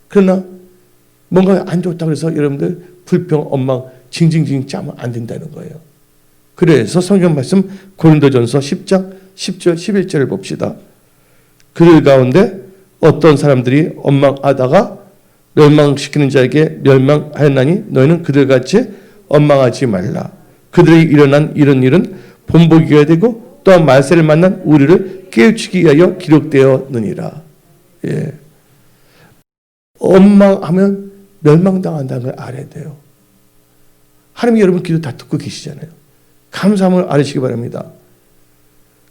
그러나 뭔가 안 좋다고 해서 여러분들 불평, 원망, 징징징 짜면 안 된다는 거예요. 그래서 성경 말씀 고린도전서 10장 10절 11절을 봅시다. 그들 가운데 어떤 사람들이 원망하다가 멸망시키는 자에게 멸망하였나니 너희는 그들같이 원망하지 말라. 그들이 일어난 이런 일은 본보기가 되고 또한 말세를 만난 우리를 깨우치기 위하여 기록되었느니라. 예. 원망하면 멸망당한다는 걸 알아야 돼요. 하나님이 여러분 기도 다 듣고 계시잖아요. 감사함을 알으시기 바랍니다.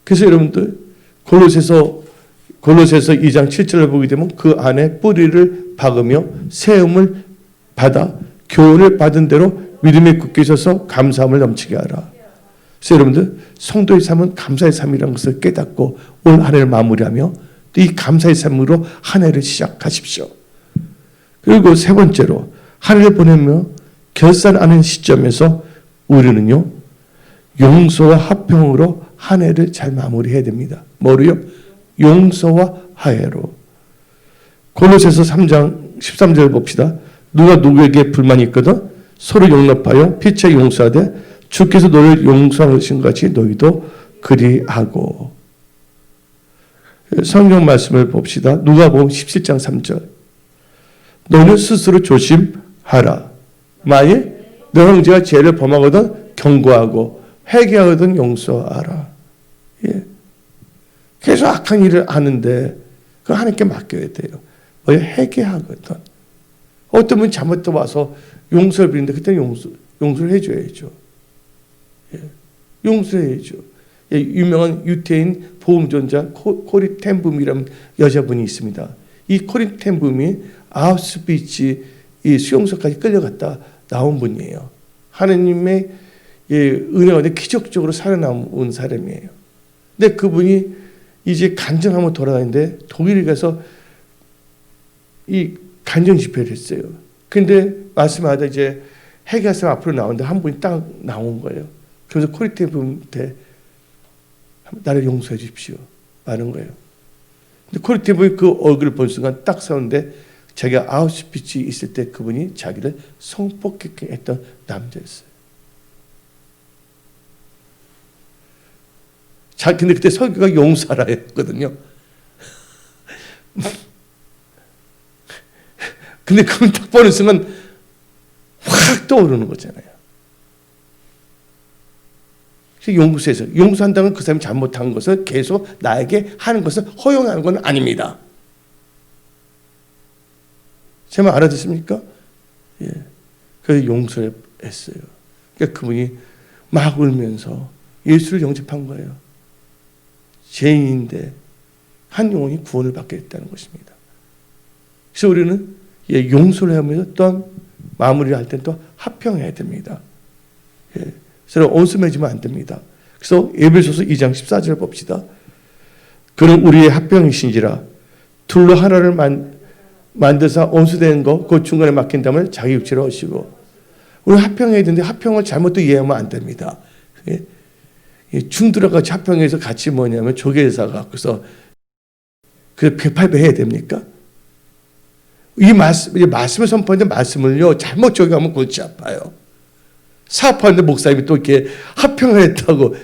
그래서 여러분들 골로새서 2장 7절을 보게 되면 그 안에 뿌리를 박으며 세움을 받아 교훈을 받은 대로 믿음에 굳게 서서 감사함을 넘치게 하라. 그래서 여러분들 성도의 삶은 감사의 삶이라는 것을 깨닫고 올 한 해를 마무리하며 또 이 감사의 삶으로 한 해를 시작하십시오. 그리고 세 번째로 한 해를 보내며 결산하는 시점에서 우리는요 용서와 화평으로 한 해를 잘 마무리해야 됩니다. 뭐로요? 용서와 화해로. 골로새서 3장 13절 봅시다. 누가 누구에게 불만이 있거든 서로 용납하여 피차 용서하되 주께서 너를 용서하신 같이 너희도 그리하고. 성경 말씀을 봅시다. 누가복음 17장 3절. 너는 스스로 조심하라. 만일 너 형제가 죄를 범하거든 경고하고 회개하거든 용서하라. 예. 계속 악한 일을 하는데 그 하나님께 맡겨야 돼요. 뭐 회개하거든. 어떤 분이 잘못도 와서 용서를 비는데 그때는 용서를 해줘야죠. 예. 용서해야죠. 예. 유명한 유태인 보험전자 코리 텐붐이라는 여자분이 있습니다. 이 코리 텐붐이 아우슈비츠 이 수용소까지 끌려갔다 나온 분이에요. 하나님의 은혜가 기적적으로 살아남은 사람이에요. 근데 그분이 이제 간증하며 돌아다니는데 독일에 가서 이 간증 집회를 했어요. 근데 말씀하다 이제 해가서 앞으로 나오는데 한 분이 딱 나온 거예요. 그래서 코리테분한테 나를 용서해 주십시오. 많은 거예요. 근데 코리테분이 그 얼굴을 본 순간 딱 서는데 자기가 아우슈비츠 있을 때 그분이 자기를 성폭행했던 남자였어요. 자, 근데 그때 설교가 용서하라 했거든요. 근데 그걸 딱 보는 순간 확 떠오르는 거잖아요. 용서해서 용서한다는 그 사람이 잘못한 것을 계속 나에게 하는 것을 허용하는 건 아닙니다. 제 말 알아듣습니까? 예. 그래서 용서를 했어요. 그러니까 그분이 막 울면서 예수를 영접한 거예요. 죄인인데 한 영혼이 구원을 받게 됐다는 것입니다. 그래서 우리는 용서를 하면서 또한 마무리를 할 땐 또 화평해야 됩니다. 예. 서로 온수 맺으면 안 됩니다. 그래서 에베소서 2장 14절 봅시다. 그는 우리의 화평이신지라 둘로 하나를 만드사 온수된 거 그 중간에 막힌 담을 자기 육체로 하시고. 우리 화평해야 되는데 화평을 잘못 이해하면 안 됩니다. 예. 중들어가 화평해서 같이 뭐냐면 조계사가 그래서 그 108배 해야 됩니까? 이 말씀을 선포하는데 말씀을요 잘못 적용하면 골치 아파요. 사업하는데 목사님이 또 이렇게 합평을 했다고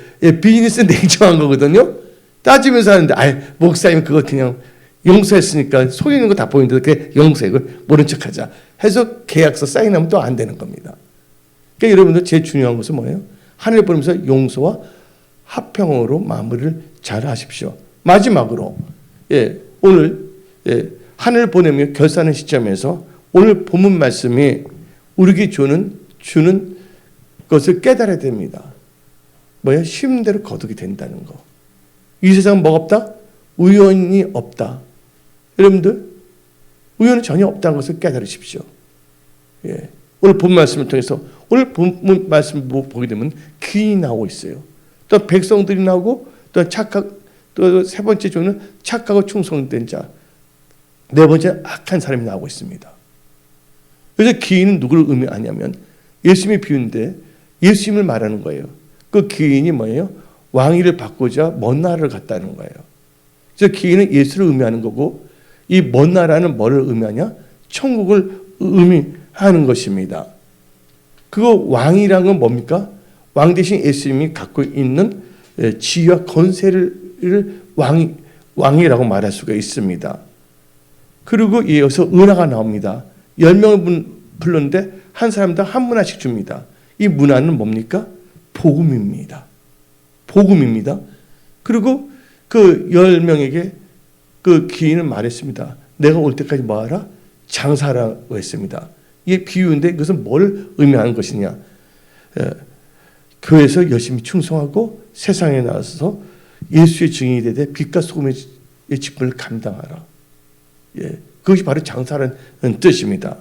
비즈니스 냉정한 거거든요. 따지면서 하는데 목사님 그거 그냥 용서했으니까 속에 있는 거 다 보이는데 그게 용서해. 모른 척하자 해서 계약서 사인하면 또 안 되는 겁니다. 그러니까 여러분들 제일 중요한 것은 뭐예요? 하늘을 보면서 용서와 화평으로 마무리를 잘 하십시오. 마지막으로 오늘 하늘을 보내며 결산하는 시점에서 오늘 본문 말씀이 우리에게 주는 것을 깨달아야 됩니다. 뭐야? 쉬운 대로 거두게 된다는 거. 이 세상은 뭐가 없다? 우연이 없다. 여러분들 우연은 전혀 없다는 것을 깨달으십시오. 예. 오늘 본 말씀을 통해서 오늘 본 말씀 보게 되면 귀인이 나오고 있어요. 또 백성들이 나오고 또 세 번째 조는 착하고 충성된 자. 네 번째 악한 사람이 나오고 있습니다. 그래서 귀인은 누구를 의미하냐면 예수님이 비유인데 예수님을 말하는 거예요. 그 귀인이 뭐예요? 왕위를 받고자 먼 나라를 갔다는 거예요. 그래서 귀인은 예수를 의미하는 거고 이 먼 나라는 뭐를 의미하냐? 천국을 의미하는 것입니다. 그거 왕이란 건 뭡니까? 왕 대신 예수님이 갖고 있는 지위와 권세를 왕이라고 말할 수가 있습니다. 그리고 여기서 은하가 나옵니다. 10명을 불렀는데 한 사람당 한 문화씩 줍니다. 이 문화는 뭡니까? 복음입니다. 복음입니다. 그리고 그 10명에게 그 귀인은 말했습니다. 내가 올 때까지 뭐하라? 장사라고 했습니다. 이게 비유인데 이것은 뭘 의미하는 것이냐? 교회에서 열심히 충성하고 세상에 나와서 예수의 증인이 되되 빛과 소금의 직분을 감당하라. 그것이 바로 장사라는 뜻입니다.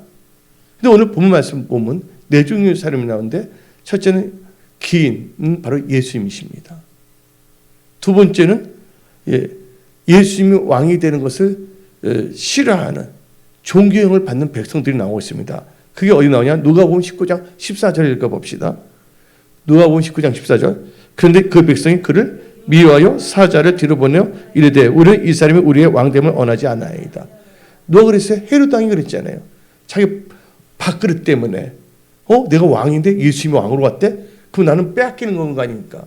근데 오늘 본문 말씀 보면 네 종류의 사람이 나오는데 첫째는 기인은 바로 예수님이십니다. 두 번째는 예수님이 왕이 되는 것을 싫어하는 종교형을 받는 백성들이 나오고 있습니다. 그게 어디 나오냐? 누가복음 19장 14절 읽어봅시다. 누가복음 19장 14절. 그런데 그 백성이 그를 미워하여 사자를 뒤로 보내어 이르되 우리는 이 사람이 우리의 왕됨을 원하지 않아이다. 누가 그랬어요? 헤롯 왕이 그랬잖아요. 자기 밥그릇 때문에 내가 왕인데 예수님이 왕으로 왔대? 그럼 나는 빼앗기는 건가 아닙니까?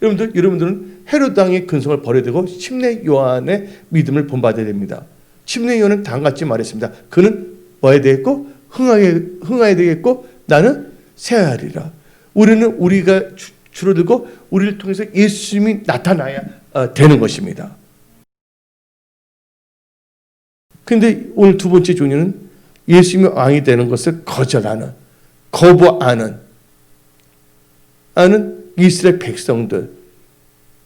여러분들은 헤롯 왕의 근성을 버려두고 침례 요한의 믿음을 본받아야 됩니다. 침례 요한은 다음같이 말했습니다. 그는 뭐 해야 되겠고 흥하야 되겠고 나는 쇠하리라. 우리가 줄어들고 우리를 통해서 예수님이 나타나야 되는 것입니다. 그런데 오늘 두 번째 종류는 예수님이 왕이 되는 것을 거부하는 이스라엘 백성들,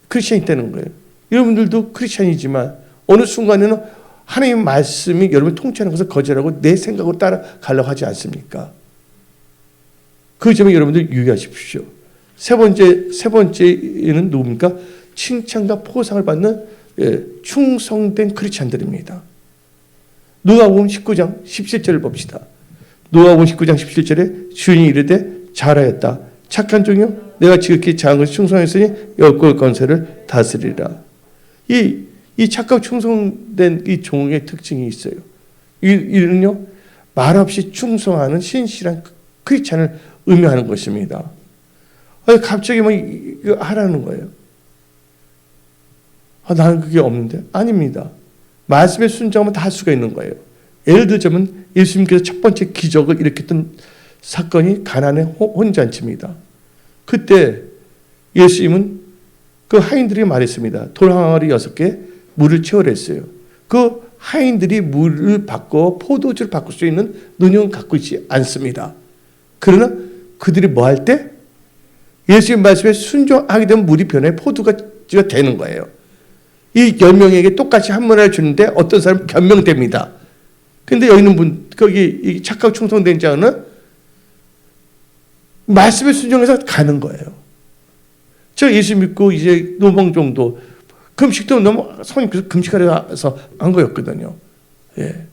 크리스천이 되는 거예요. 여러분들도 크리스천이지만 어느 순간에는 하나님의 말씀이 여러분을 통치하는 것을 거절하고 내 생각으로 따라가려고 하지 않습니까? 그 점에 여러분들 유의하십시오. 세 번째는 누굽니까? 칭찬과 포상을 받는 충성된 크리스천들입니다. 누가복음 19장 17절을 봅시다. 누가복음 19장 17절에 주인이 이르되 잘하였다. 착한 종이요 내가 지극히 작은 것을 충성했으니 열골 건설을 다스리라. 이 착하고 충성된 이 종의 특징이 있어요. 이는요 말없이 충성하는 신실한 크리스찬을 의미하는 것입니다. 갑자기 이거 하라는 거예요. 나는 그게 없는데? 아닙니다. 말씀에 순종하면 다 할 수가 있는 거예요. 예를 들자면 예수님께서 첫 번째 기적을 일으켰던 사건이 가나안의 혼잔치입니다. 그때 예수님은 그 하인들에게 말했습니다. 돌 항아리 6개 물을 채우라 했어요. 그 하인들이 물을 바꿔 포도주를 바꿀 수 있는 능력은 갖고 있지 않습니다. 그러나 그들이 뭐 할 때? 예수님 말씀에 순종하게 되면 물이 변해 포도주가 되는 거예요. 이 10명에게 똑같이 한 문화를 주는데 어떤 사람은 변명됩니다. 근데 여기 있는 분, 거기 착하고 충성된 자는 말씀에 순종해서 가는 거예요. 저 예수 믿고 이제 노방 정도 금식도 너무 성령께서 금식하려서 한 거였거든요. 예.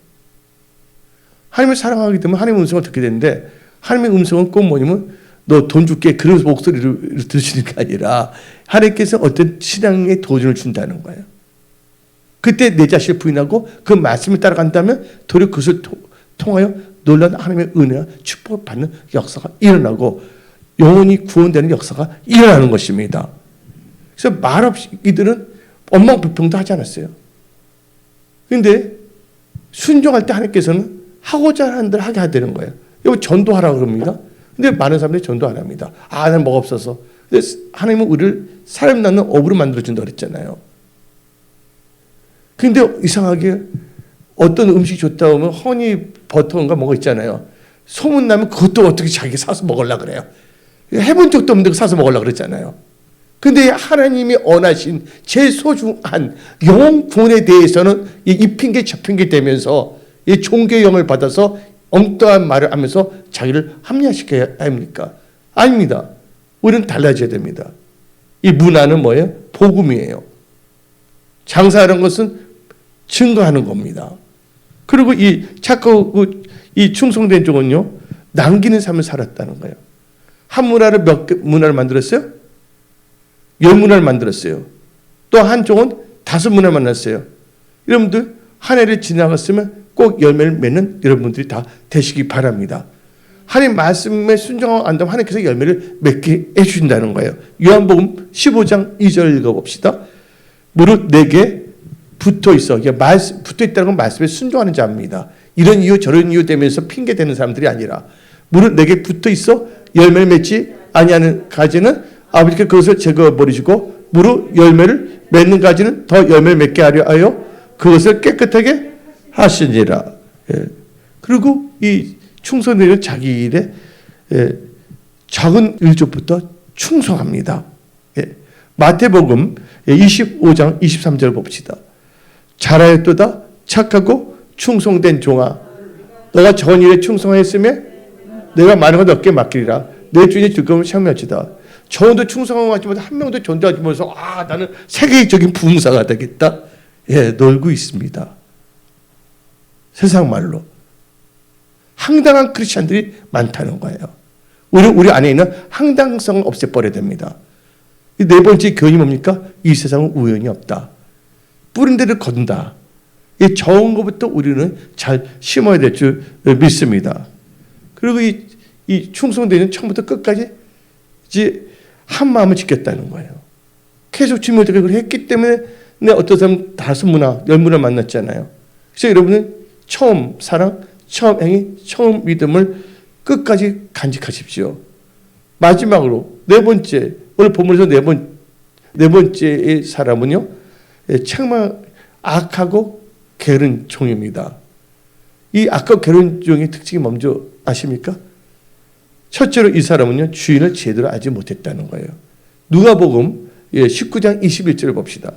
하나님을 사랑하게 되면 하나님의 음성을 듣게 되는데 하나님의 음성은 꼭 뭐냐면 너 돈 줄게 그런 목소리를 들으시는 게 아니라 하나님께서 어떤 신앙의 도전을 준다는 거예요. 그때 내 자신을 부인하고 그 말씀을 따라간다면 도리어 그것을 통하여 놀라운 하나님의 은혜와 축복을 받는 역사가 일어나고 영혼이 구원되는 역사가 일어나는 것입니다. 그래서 말없이 이들은 엉망불평도 하지 않았어요. 그런데 순종할 때 하나님께서는 하고자 하는 대로 하게 되는 거예요. 여기 전도하라고 그럽니다. 근데 많은 사람들이 전도 안 합니다. 아, 나는 뭐가 없어서. 근데 하나님은 우리를 사람 낳는 업으로 만들어준다고 그랬잖아요. 근데 이상하게 어떤 음식이 좋다 하면 허니 버터인가 뭐가 있잖아요. 소문나면 그것도 어떻게 자기가 사서 먹으려고 그래요. 해본 적도 없는데 사서 먹으려고 그랬잖아요. 근데 하나님이 원하신 제일 소중한 영혼 구원에 대해서는 이 핑계 저 핑계 대면서 이 종교의 영을 받아서 엉뚱한 말을 하면서 자기를 합리화시켜야 합니까? 아닙니다. 우리는 달라져야 됩니다. 이 문화는 뭐예요? 복음이에요. 장사하는 것은 증거하는 겁니다. 그리고 이 착하고 이 충성된 쪽은요, 남기는 삶을 살았다는 거예요. 한 문화를 몇 개 문화를 만들었어요? 10문화를 만들었어요. 또 한쪽은 5문화를 만났어요. 여러분들 한 해를 지나갔으면 꼭 열매를 맺는 여러분들이 다 되시기 바랍니다. 하나님 말씀에 순종하고 안다면 하나님께서 열매를 맺게 해주신다는 거예요. 요한복음 15장 2절 읽어봅시다. 무릇 내게 붙어있어. 붙어있다는 건 말씀에 순종하는 자입니다. 이런 이유 저런 이유 되면서 핑계대는 사람들이 아니라 무릇 내게 붙어있어 열매를 맺지 아니하는 가지는 아버지께 그것을 제거해버리시고 무릇 열매를 맺는 가지는 더 열매를 맺게 하려 하여 그것을 깨끗하게 하시니라. 예. 그리고 이 충성되는 자기 일에 작은 일조부터 충성합니다. 예. 마태복음 25장 23절 봅시다. 잘하였도다 착하고 충성된 종아 너가 적은 일에 충성하였으며 내가 많은 것 얻게 맡기리라. 내 주인의 즐거움을 참여하지다. 저도 충성하고 하지만 한 명도 전도하지 못해서 아 나는 세계적인 부흥사가 되겠다. 예, 놀고 있습니다. 세상 말로 황당한 크리스찬들이 많다는 거예요. 우리 안에 있는 황당성을 없애버려야 됩니다. 네 번째 교훈이 뭡니까? 이 세상은 우연이 없다. 뿌린 데를 거둔다. 이 적은 것부터 우리는 잘 심어야 될 줄 믿습니다. 그리고 이 충성되는 처음부터 끝까지 이제 한 마음을 지켰다는 거예요. 계속 주님을 했기 때문에 어떤 사람 5문화, 10문화 만났잖아요. 그래서 여러분은 처음 사랑, 처음 행위, 처음 믿음을 끝까지 간직하십시오. 마지막으로 네 번째, 오늘 본문에서 네 번째의 사람은요, 정말 악하고 게으른 종입니다. 이 악하고 게으른 종의 특징이 뭔지 아십니까? 첫째로 이 사람은요, 주인을 제대로 알지 못했다는 거예요. 누가복음 19장 21절을 봅시다.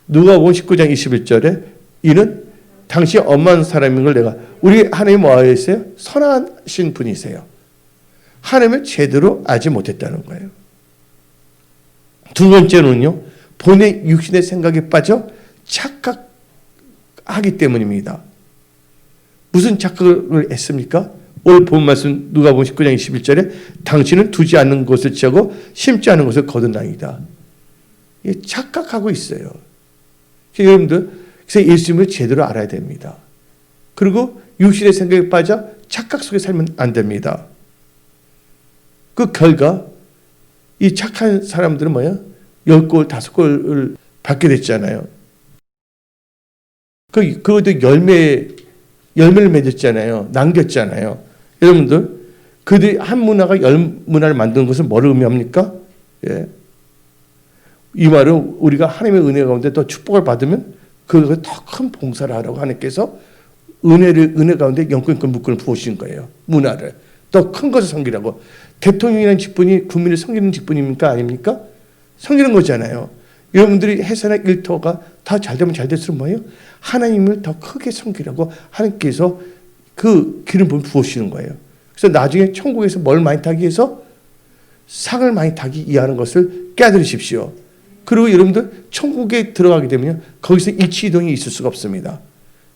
누가복음 19장 21절에 이는 당시 엄한 사람인 걸 내가 우리 하나님 뭐하였어요? 선하신 분이세요. 하나님을 제대로 알지 못했다는 거예요. 두 번째는요, 본의 육신의 생각에 빠져 착각하기 때문입니다. 무슨 착각을 했습니까? 오늘 본 말씀 누가복음 19장 21절에 당신은 두지 않는 것을 취하고 심지 않은 것을 거둔다이다. 착각하고 있어요. 여러분들 그래서 예수님을 제대로 알아야 됩니다. 그리고 육신의 생각에 빠져 착각 속에 살면 안 됩니다. 그 결과 이 착한 사람들은 뭐야? 10골, 5골을 받게 됐잖아요. 그것도 열매를 맺었잖아요. 남겼잖아요. 여러분들, 그들이 한 문화가 10문화를 만드는 것은 뭐를 의미합니까? 예. 이 말은 우리가 하나님의 은혜 가운데 또 축복을 받으면 그거 더 큰 봉사를 하라고 하나님께서 은혜 가운데 영권권 묶음을 부으신 거예요. 문화를 더 큰 것을 섬기라고. 대통령이라는 직분이 국민을 섬기는 직분입니까? 아닙니까? 섬기는 거잖아요. 여러분들이 회사나 일터가 다 잘되면 잘 될수록 뭐예요? 하나님을 더 크게 섬기라고 하나님께서 그 기름 부음을 부으시는 거예요. 그래서 나중에 천국에서 뭘 많이 타기 위해서 상을 많이 타기 위하는 것을 깨달으십시오. 그리고 여러분들 천국에 들어가게 되면 거기서 일치이동이 있을 수가 없습니다.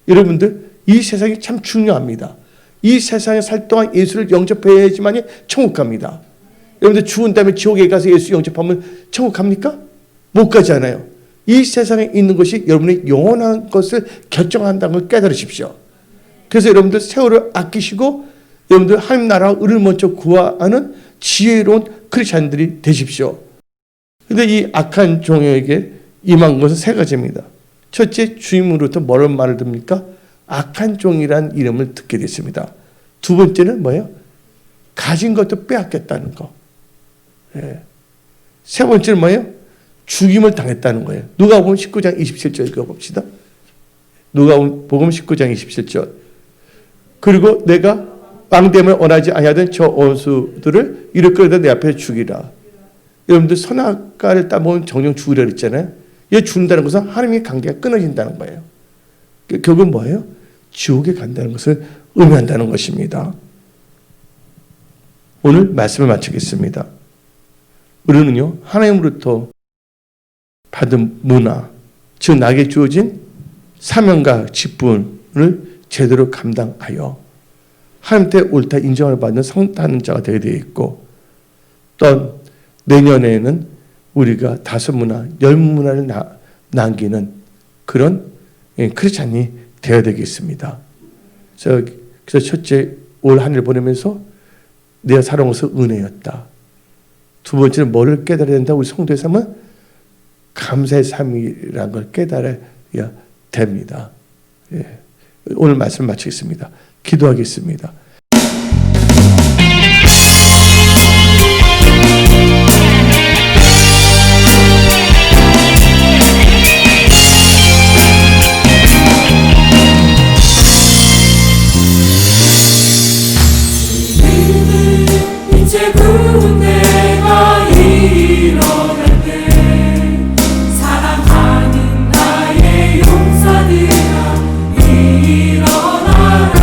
여러분들 이 세상이 참 중요합니다. 이 세상에 살 동안 예수를 영접해야지만 천국 갑니다. 여러분들 죽은 다음에 지옥에 가서 예수 영접하면 천국 갑니까? 못 가잖아요. 이 세상에 있는 것이 여러분의 영원한 것을 결정한다는 걸 깨달으십시오. 그래서 여러분들 세월을 아끼시고 여러분들 하나님 나라와 의를 먼저 구하는 지혜로운 크리스찬들이 되십시오. 그런데 이 악한 종에게 임한 것은 세 가지입니다. 첫째, 주임으로부터 뭐라는 말을 듣습니까? 악한 종이란 이름을 듣게 됐습니다. 두 번째는 뭐예요? 가진 것도 빼앗겼다는 거. 예. 세 번째는 뭐예요? 죽임을 당했다는 거예요. 누가복음 19장 27절 읽어봅시다. 누가복음 19장 27절. 그리고 내가 왕됨을 원하지 아니하던 저 원수들을 이를 끌어다 내 앞에 죽이라. 여러분들 선악과를 따먹으면 정령 죽으려 그랬잖아요. 얘 죽는다는 것은 하나님의 관계가 끊어진다는 거예요. 결국은 뭐예요? 지옥에 간다는 것을 의미한다는 것입니다. 오늘 말씀을 마치겠습니다. 우리는요, 하나님으로부터 받은 문화, 즉 나에게 주어진 사명과 직분을 제대로 감당하여 하나님께 옳다 인정을 받는 성탄 자가 되게 되어 있고, 또 내년에는 우리가 다섯 문화, 열 문화를 남기는 그런 크리스찬이 되어야 되겠습니다. 그래서 첫째, 올 한 해를 보내면서 내가 살아온 것은 은혜였다. 두 번째는 뭐를 깨달아야 된다? 우리 성도의 삶은 감사의 삶이라는 걸 깨달아야 됩니다. 예. 오늘 말씀 마치겠습니다. 기도하겠습니다. 이제 군대가 일어날 때 사랑하는 나의 용사들아 일어나라.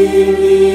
진리